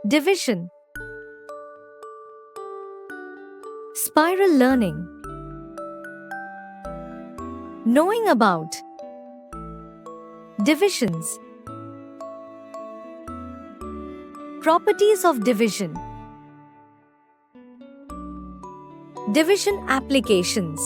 Division. Spiral learning. Knowing about divisions. Properties of division. Division applications.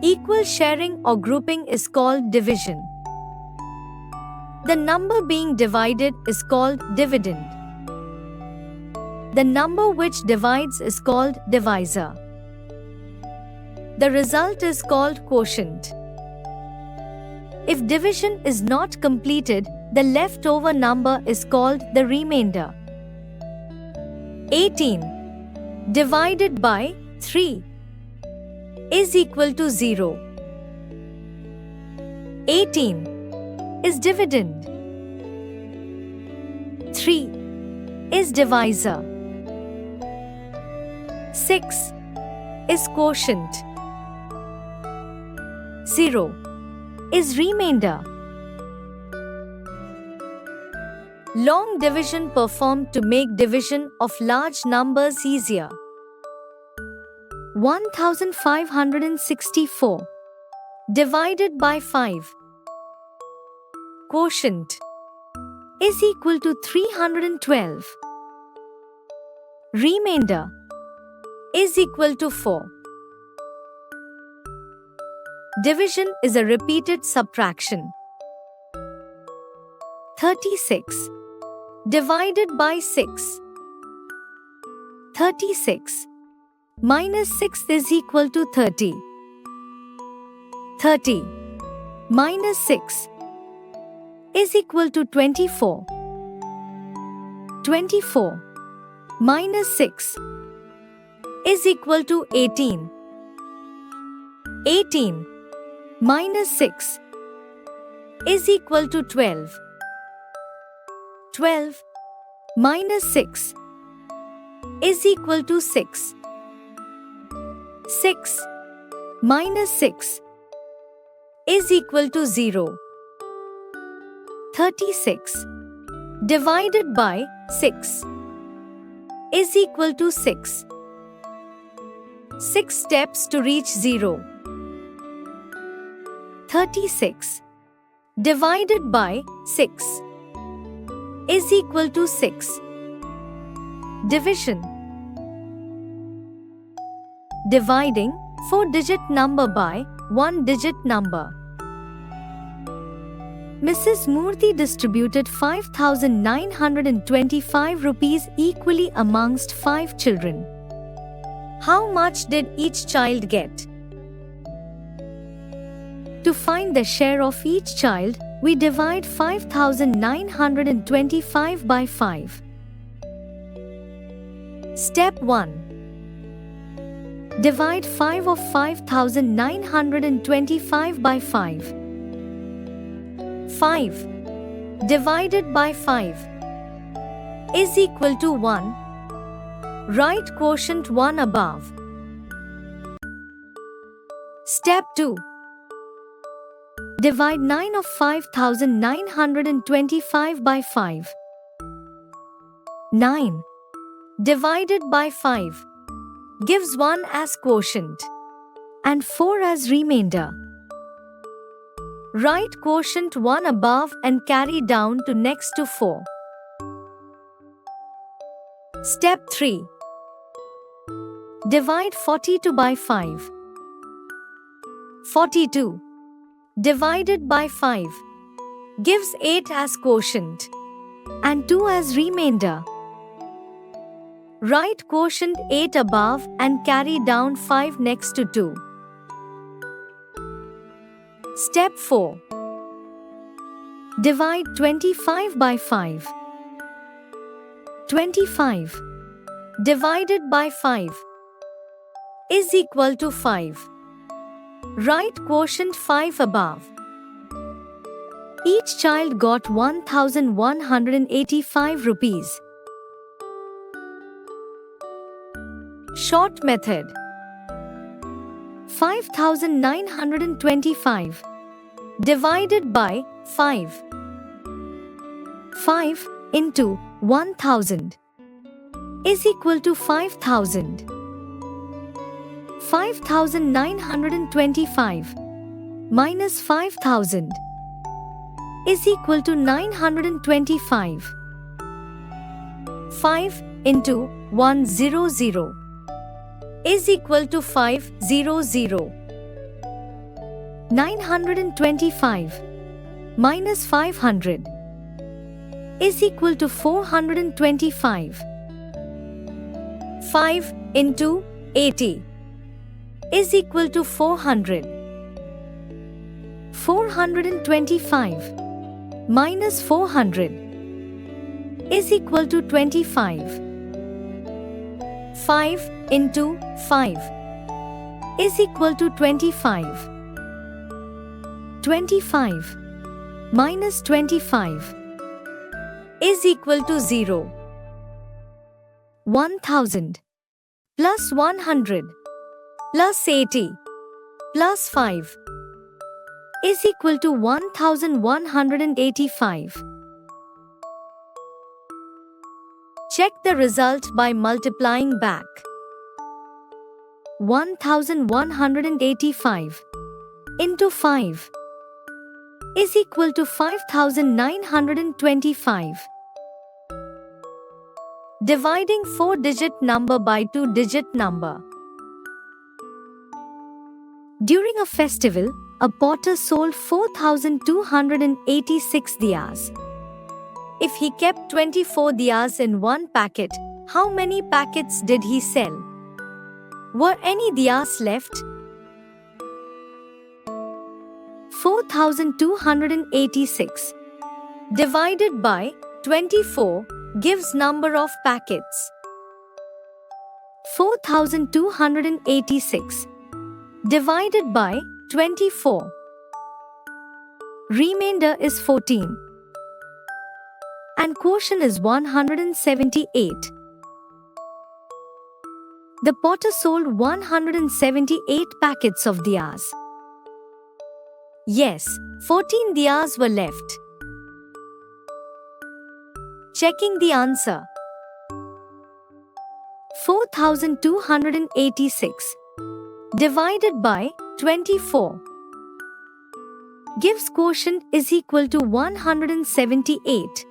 Equal sharing or grouping is called division. The number being divided is called dividend. The number which divides is called divisor. The result is called quotient. If division is not completed, the leftover number is called the remainder. 18 divided by 3 is equal to 0. 18 is dividend. 3 is divisor. 6 is quotient. 0 is remainder. Long division performed to make division of large numbers easier. 1564 divided by 5. Quotient is equal to 312. Remainder is equal to 4. Division is a repeated subtraction. 36 divided by 6. 36 minus 6 is equal to 30. 30 minus 6 is equal to 24. 24 minus 6 is equal to 18. 18 minus 6 is equal to 12. 12 minus 6 is equal to 6. 6 minus 6 is equal to 0. 36 divided by 6 is equal to 6. 6 steps to reach 0. 36 divided by 6 is equal to 6. Division. Dividing 4-digit number by 1-digit number. Mrs. Murthy distributed 5,925 rupees equally amongst 5 children. How much did each child get? To find the share of each child, we divide 5,925 by 5. Step 1. Divide 5 of 5,925 by 5. 5 divided by 5 is equal to 1. Write quotient 1 above. Step 2. Divide 9 of 5,925 by 5. 9 divided by 5 gives 1 as quotient and 4 as remainder. Write quotient 1 above and carry down to next to 4. Step 3. Divide 42 by 5. 42 divided by 5 gives 8 as quotient and 2 as remainder. Write quotient 8 above and carry down 5 next to 2. Step 4. Divide 25 by 5. 25 divided by 5 is equal to 5. Write quotient 5 above. Each child got 1,185 rupees. Short method. 5,925 divided by 5. 5 into 1000 is equal to 5000. 5925 minus 5000 is equal to 925. 5 into 100 is equal to 500. 925 minus 500 is equal to 425. 5 into 80 is equal to 400. 425 minus 400 is equal to 25. 5 into 5 is equal to 25. 25 minus 25 is equal to 0. 1000 plus 100 plus 80 plus 5 is equal to 1185. Check the result by multiplying back. 1185 into 5 is equal to 5925. Dividing 4-digit number by 2-digit number. During a festival, a potter sold 4,286 diyas. If he kept 24 diyas in one packet, how many packets did he sell? Were any diyas left? 4,286 divided by 24 gives number of packets. 4,286 divided by 24. Remainder is 14. And quotient is 178. The potter sold 178 packets of diyas. Yes, 14 diyas were left. Checking the answer. 4,286 divided by 24 gives quotient is equal to 178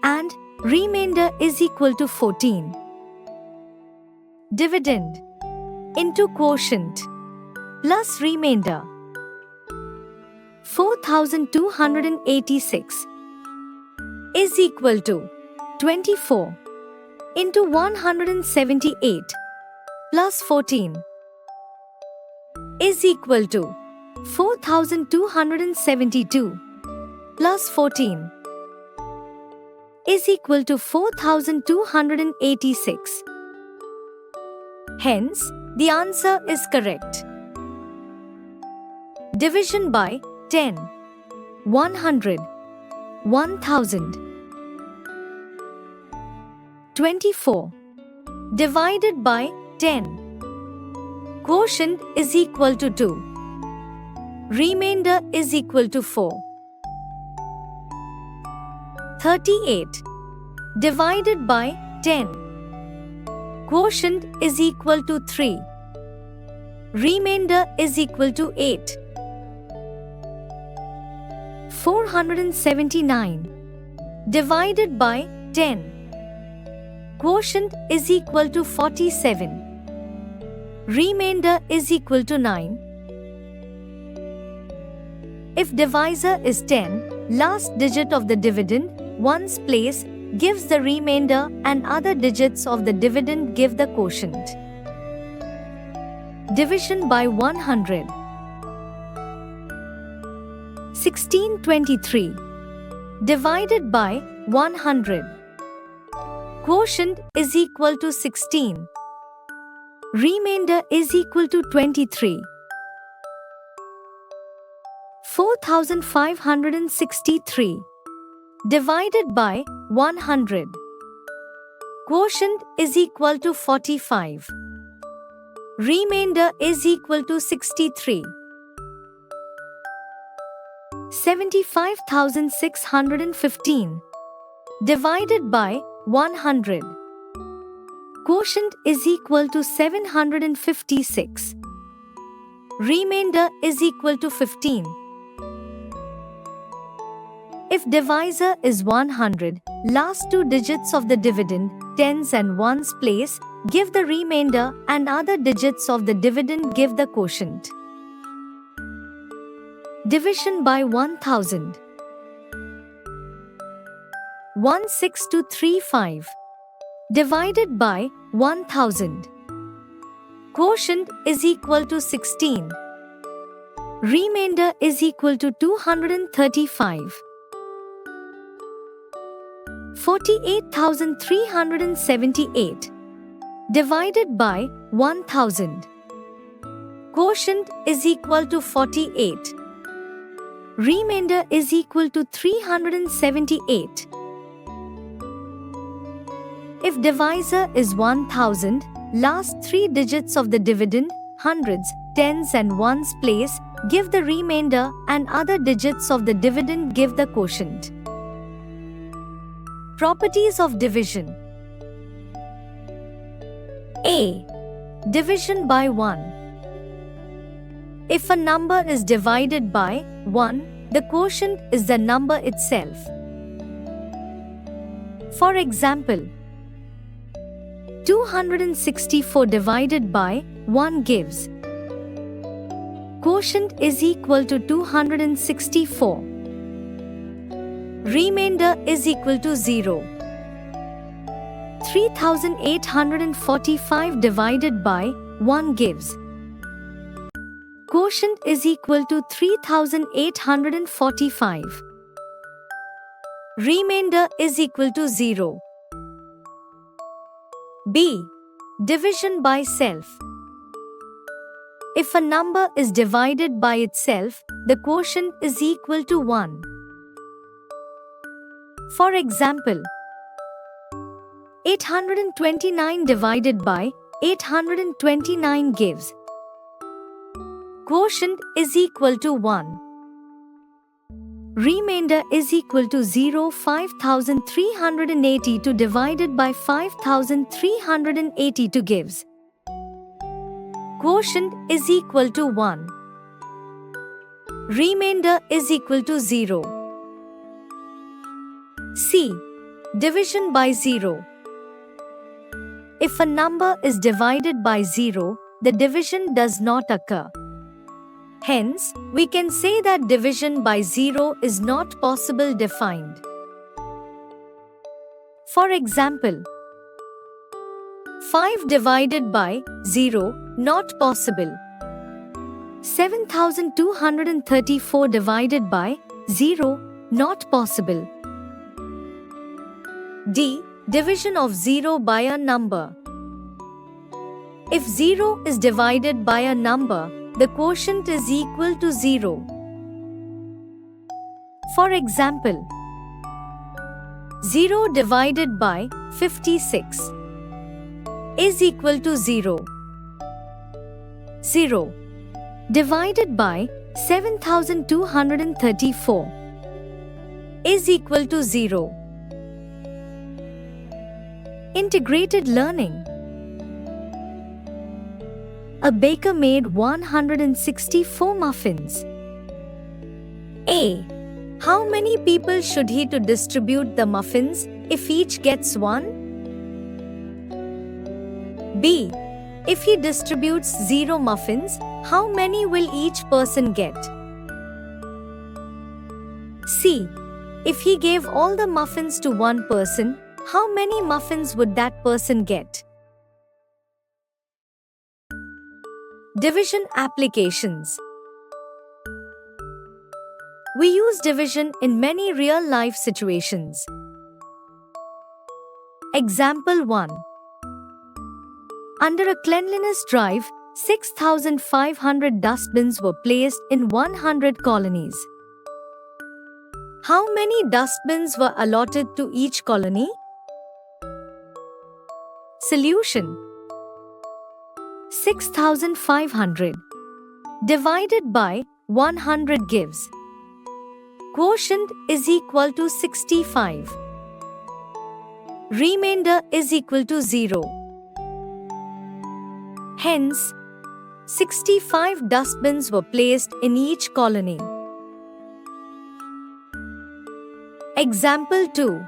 and remainder is equal to 14. Dividend into quotient plus remainder. 4,286 is equal to 24 into 178 plus 14 is equal to 4,272 plus 14 is equal to 4,286. Hence, the answer is correct. Division by 10, 100, 1000. 24 divided by 10. Quotient is equal to 2. Remainder is equal to 4. 38 divided by 10. Quotient is equal to 3. Remainder is equal to 8. 479 divided by 10. Quotient is equal to 47. Remainder is equal to 9. If divisor is 10, last digit of the dividend, ones place, gives the remainder and other digits of the dividend give the quotient. Division by 100. 1623 divided by 100. Quotient is equal to 16. Remainder is equal to 23. 4,563 divided by 100. Quotient is equal to 45. Remainder is equal to 63. 75,615 divided by 100. Quotient is equal to 756. Remainder is equal to 15. If divisor is 100, last two digits of the dividend, tens and ones place, give the remainder, and other digits of the dividend give the quotient. Division by 1000. 16235 divided by 1000. Quotient is equal to 16. Remainder is equal to 235. 48,378 divided by 1000. Quotient is equal to 48. Remainder is equal to 378. If divisor is 1000, last three digits of the dividend, hundreds, tens and ones place, give the remainder, and other digits of the dividend give the quotient. Properties of division. A. Division by 1. If a number is divided by 1, the quotient is the number itself. For example, 264 divided by 1 gives. Quotient is equal to 264. Remainder is equal to 0. 3,845 divided by 1 gives. Quotient is equal to 3,845. Remainder is equal to 0. B. Division by self. If a number is divided by itself, the quotient is equal to 1. For example, 829 divided by 829 gives. Quotient is equal to 1. Remainder is equal to 0. 5,382 divided by 5,382 gives. Quotient is equal to 1. Remainder is equal to 0. C. Division by 0. If a number is divided by 0, the division does not occur. Hence, we can say that division by 0 is not possible defined. For example, 5 divided by 0, not possible. 7,234 divided by 0, not possible. D. Division of 0 by a number. If 0 is divided by a number, the quotient is equal to 0. For example, 0 divided by 56 is equal to 0. 0 divided by 7,234 is equal to 0. Integrated learning. A baker made 164 muffins. A. How many people should he to distribute the muffins if each gets one? B. If he distributes 0 muffins, how many will each person get? C. If he gave all the muffins to one person, how many muffins would that person get? Division applications. We use division in many real-life situations. Example 1. Under a cleanliness drive, 6,500 dustbins were placed in 100 colonies. How many dustbins were allotted to each colony? Solution. 6,500 divided by 100 gives. Quotient is equal to 65. Remainder is equal to 0. Hence, 65 dustbins were placed in each colony. Example 2.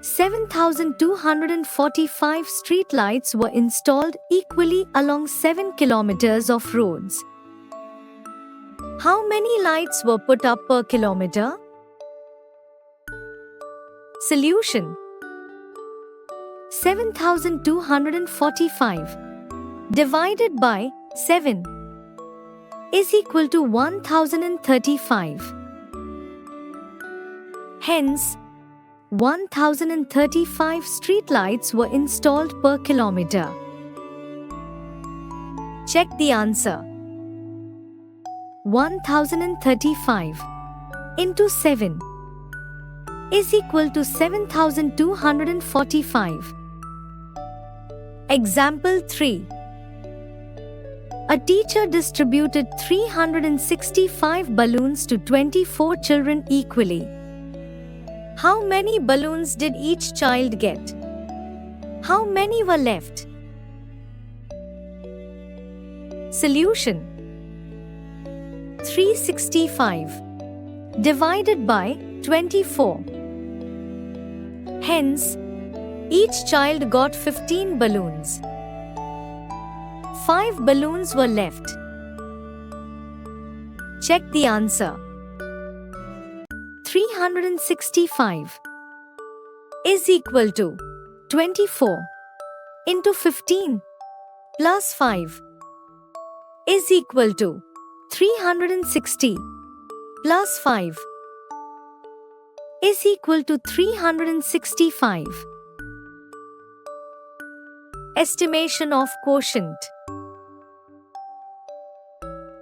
7,245 street lights were installed equally along 7 kilometers of roads. How many lights were put up per kilometer? Solution: 7,245 divided by 7 is equal to 1,035. Hence, 1,035 street lights were installed per kilometer. Check the answer. 1,035 into 7 is equal to 7,245. Example 3. A teacher distributed 365 balloons to 24 children equally. How many balloons did each child get? How many were left? Solution: 365 divided by 24. Hence, each child got 15 balloons. 5 balloons were left. Check the answer. 365 is equal to 24 into 15 plus 5 is equal to 360 plus 5 is equal to 365. Estimation of quotient.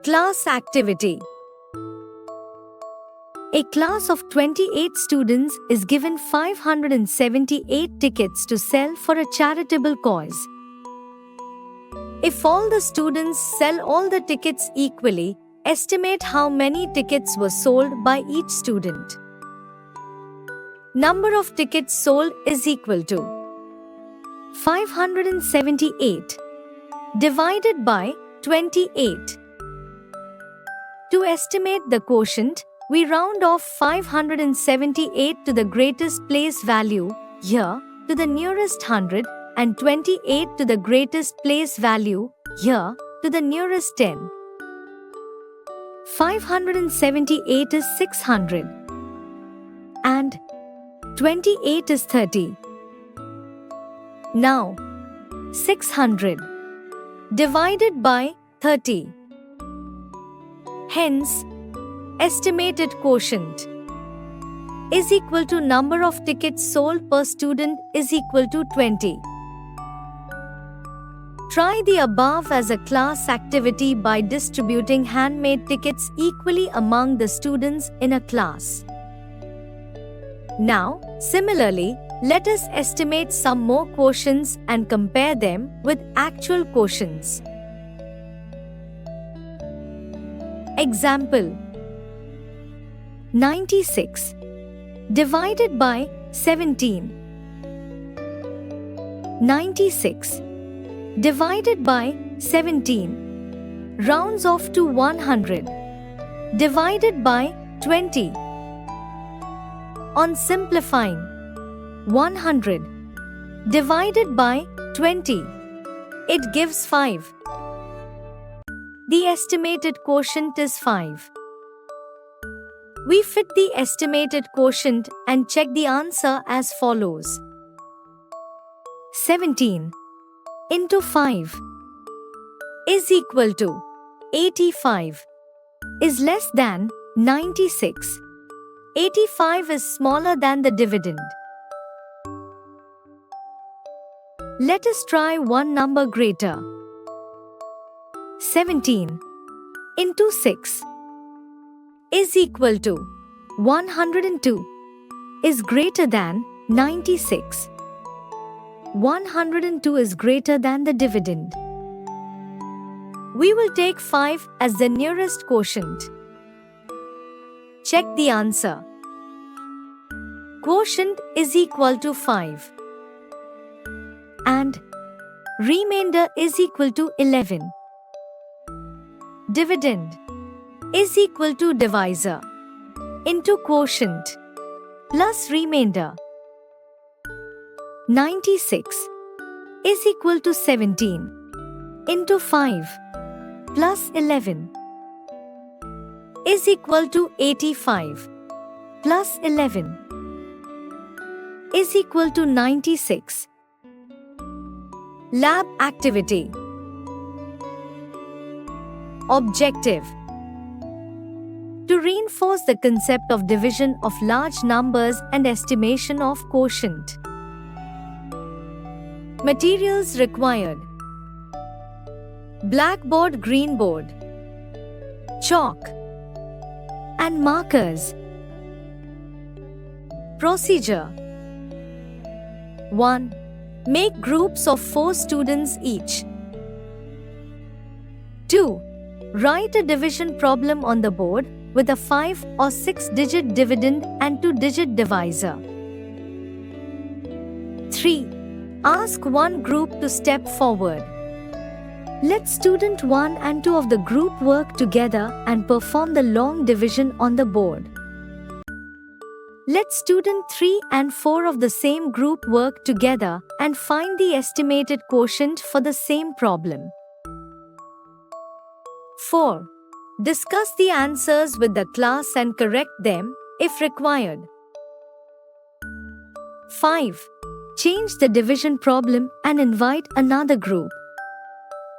Class activity. A class of 28 students is given 578 tickets to sell for a charitable cause. If all the students sell all the tickets equally, estimate how many tickets were sold by each student. Number of tickets sold is equal to 578 divided by 28. To estimate the quotient, we round off 578 to the greatest place value, here, to the nearest 100, and 28 to the greatest place value, here, to the nearest 10. 578 is 600 and 28 is 30. Now, 600 divided by 30. Hence, estimated quotient is equal to number of tickets sold per student is equal to 20. Try the above as a class activity by distributing handmade tickets equally among the students in a class. Now, similarly, let us estimate some more quotients and compare them with actual quotients. Example: 96 divided by 17. 96 divided by 17 rounds off to 100 divided by 20. On simplifying, 100 divided by 20, it gives 5. The estimated quotient is 5. We fit the estimated quotient and check the answer as follows. 17 into 5 is equal to 85 is less than 96. 85 is smaller than the dividend. Let us try one number greater. 17 into 6 is equal to 102 is greater than 96. 102 is greater than the dividend. We will take 5 as the nearest quotient. Check the answer. Quotient is equal to 5. And remainder is equal to 11. Dividend is equal to divisor into quotient plus remainder. 96 is equal to 17 into 5 plus 11 is equal to 85 plus 11 is equal to 96. Lab activity. Objective: to reinforce the concept of division of large numbers and estimation of quotient. Materials required: blackboard, green board, chalk, and markers. Procedure: 1. Make groups of 4 students each. 2. Write a division problem on the board with a 5 or 6-digit dividend and 2-digit divisor. 3. Ask one group to step forward. Let student 1 and 2 of the group work together and perform the long division on the board. Let student 3 and 4 of the same group work together and find the estimated quotient for the same problem. 4. Discuss the answers with the class and correct them if required. 5. Change the division problem and invite another group.